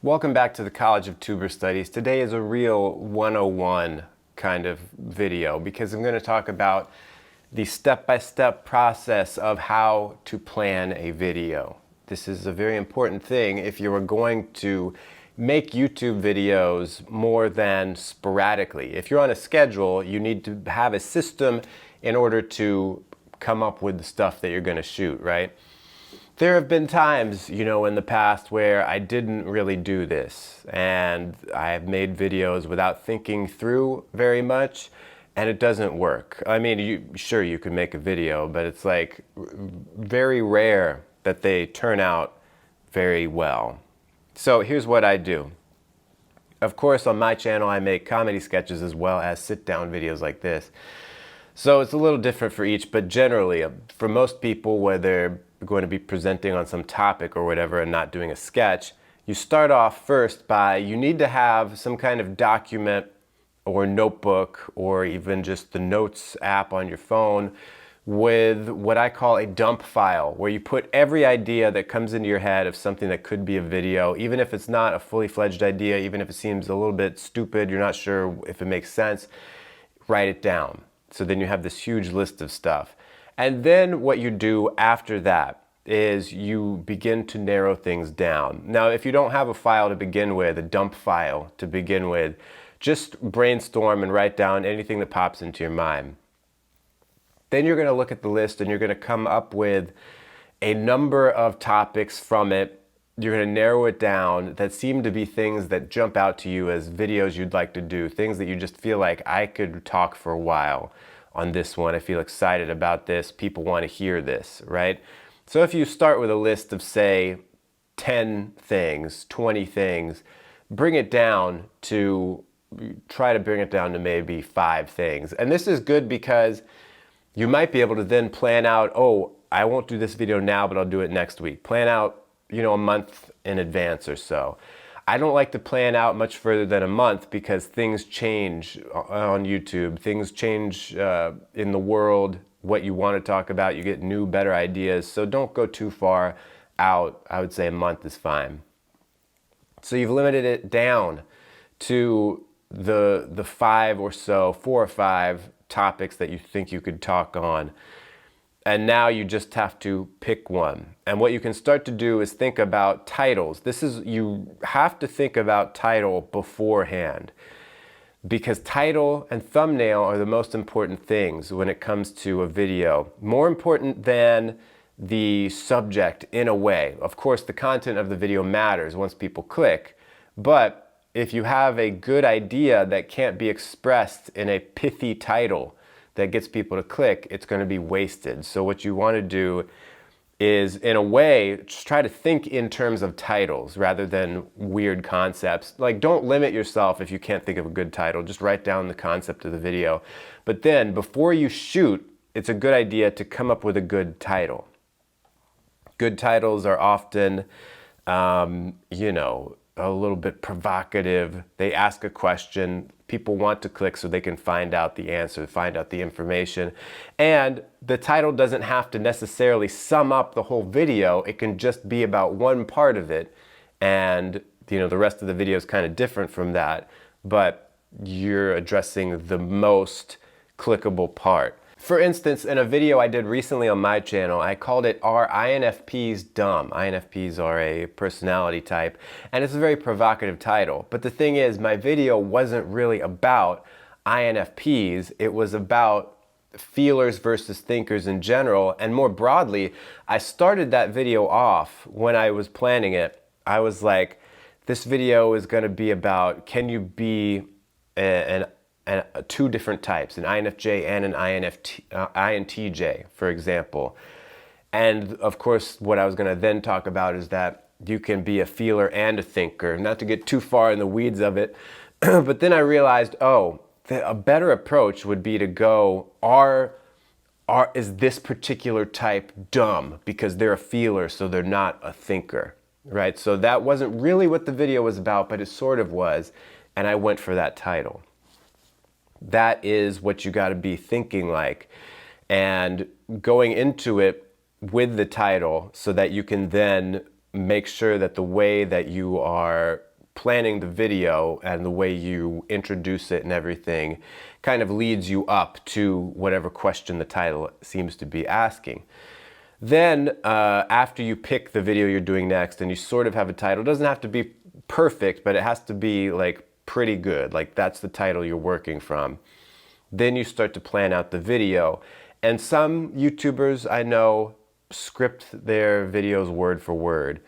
Welcome back to the College of Tuber Studies. Today is a real 101 kind of video because I'm going to talk about the step-by-step process of how to plan a video. This is a very important thing if you are going to make YouTube videos more than sporadically. If you're on a schedule, you need to have a system in order to come up with the stuff that you're going to shoot, right? There have been times, in the past where I didn't really do this, and I've made videos without thinking through very much, and it doesn't work. I mean, sure, you can make a video, but it's like very rare that they turn out very well. So here's what I do. Of course, on my channel, I make comedy sketches as well as sit-down videos like this. So it's a little different for each, but generally, for most people, where they're going to be presenting on some topic or whatever and not doing a sketch, you start off first by, you need to have some kind of document or notebook or even just the notes app on your phone with what I call a dump file, where you put every idea that comes into your head of something that could be a video, even if it's not a fully fledged idea, even if it seems a little bit stupid, you're not sure if it makes sense, write it down. So then you have this huge list of stuff. And then what you do after that is you begin to narrow things down. Now, if you don't have a file to begin with, a dump file to begin with, just brainstorm and write down anything that pops into your mind. Then you're going to look at the list and you're going to come up with a number of topics from it. You're going to narrow it down that seem to be things that jump out to you as videos you'd like to do, things that you just feel like I could talk for a while on this one. I feel excited about this. People want to hear this, right? So if you start with a list of, say, 10 things, 20 things, try to bring it down to maybe 5 things. And this is good because you might be able to then plan out, oh, I won't do this video now, but I'll do it next week. Plan out a month in advance or so. I don't like to plan out much further than a month because things change on YouTube. Things change in the world, what you want to talk about. You get new, better ideas. So don't go too far out. I would say a month is fine. So you've limited it down to the 4 or 5 topics that you think you could talk on. And now you just have to pick one. And what you can start to do is think about titles. You have to think about title beforehand, because title and thumbnail are the most important things when it comes to a video. More important than the subject in a way. Of course, the content of the video matters once people click, but if you have a good idea that can't be expressed in a pithy title that gets people to click, it's going to be wasted. So what you want to do is, in a way, just try to think in terms of titles rather than weird concepts. Like, don't limit yourself if you can't think of a good title. Just write down the concept of the video. But then, before you shoot, it's a good idea to come up with a good title. Good titles are often, a little bit provocative. They ask a question. People want to click so they can find out the answer, find out the information. And the title doesn't have to necessarily sum up the whole video. It can just be about one part of it. And, the rest of the video is kind of different from that. But you're addressing the most clickable part. For instance, in a video I did recently on my channel, I called it "Are INFPs Dumb?" INFPs are a personality type, and it's a very provocative title. But the thing is, my video wasn't really about INFPs, it was about feelers versus thinkers in general, and more broadly, I started that video off when I was planning it. I was like, this video is going to be about, can you be two different types, an INFJ and an INTJ, for example. And of course, what I was going to then talk about is that you can be a feeler and a thinker, not to get too far in the weeds of it. But then I realized, a better approach would be to go, is this particular type dumb because they're a feeler, so they're not a thinker, right? So that wasn't really what the video was about, but it sort of was, and I went for that title. That is what you got to be thinking like, and going into it with the title so that you can then make sure that the way that you are planning the video and the way you introduce it and everything kind of leads you up to whatever question the title seems to be asking. Then after you pick the video you're doing next and you sort of have a title, it doesn't have to be perfect, but it has to be like pretty good, like that's the title you're working from. Then you start to plan out the video. And some YouTubers I know script their videos word for word,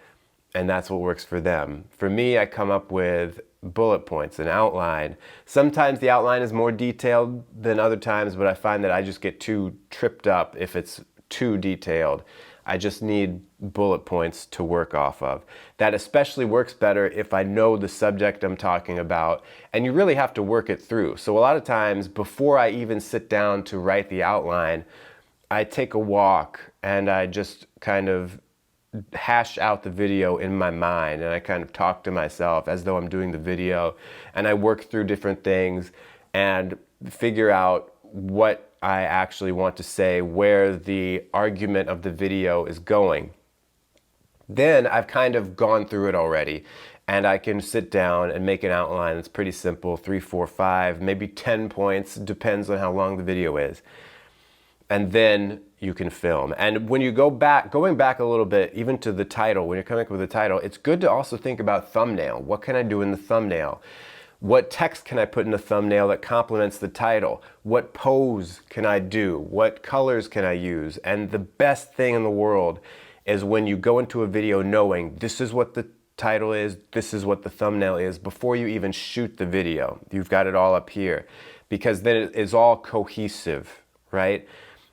and that's what works for them. For me, I come up with bullet points, an outline. Sometimes the outline is more detailed than other times, but I find that I just get too tripped up if it's too detailed. I just need bullet points to work off of. That especially works better if I know the subject I'm talking about, and you really have to work it through. So a lot of times, before I even sit down to write the outline, I take a walk and I just kind of hash out the video in my mind, and I kind of talk to myself as though I'm doing the video, and I work through different things and figure out what I actually want to say, where the argument of the video is going. Then I've kind of gone through it already, and I can sit down and make an outline that's pretty simple, 3, 4, 5, maybe 10 points, depends on how long the video is. And then you can film. And when you going back a little bit, even to the title, when you're coming up with a title, it's good to also think about thumbnail. What can I do in the thumbnail? What text can I put in the thumbnail that complements the title? What pose can I do? What colors can I use? And the best thing in the world is when you go into a video knowing this is what the title is, this is what the thumbnail is, before you even shoot the video. You've got it all up here, because then it is all cohesive, right?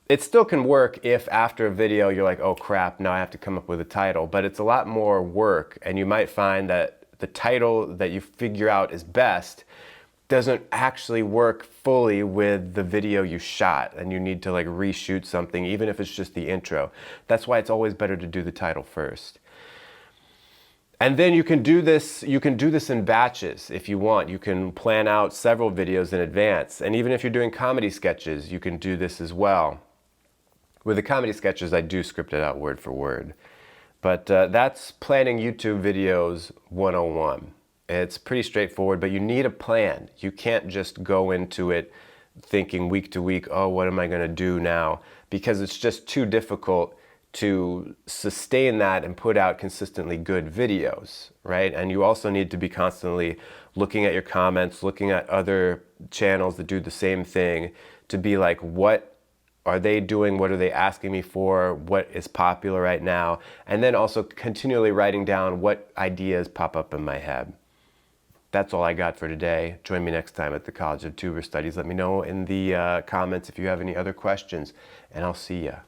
It still can work if after a video you're like, oh crap, now I have to come up with a title, but it's a lot more work, and you might find that the title that you figure out is best doesn't actually work fully with the video you shot, and you need to like reshoot something, even if it's just the intro. That's why it's always better to do the title first. And then you can do this in batches if you want. You can plan out several videos in advance, and even if you're doing comedy sketches, you can do this as well. With the comedy sketches, I do script it out word for word. But that's planning YouTube videos 101. It's pretty straightforward, but you need a plan. You can't just go into it thinking week to week, oh, what am I going to do now? Because it's just too difficult to sustain that and put out consistently good videos, right? And you also need to be constantly looking at your comments, looking at other channels that do the same thing, to be like, what are they doing? What are they asking me for? What is popular right now? And then also continually writing down what ideas pop up in my head. That's all I got for today. Join me next time at the College of Tuber Studies. Let me know in the comments if you have any other questions, and I'll see ya.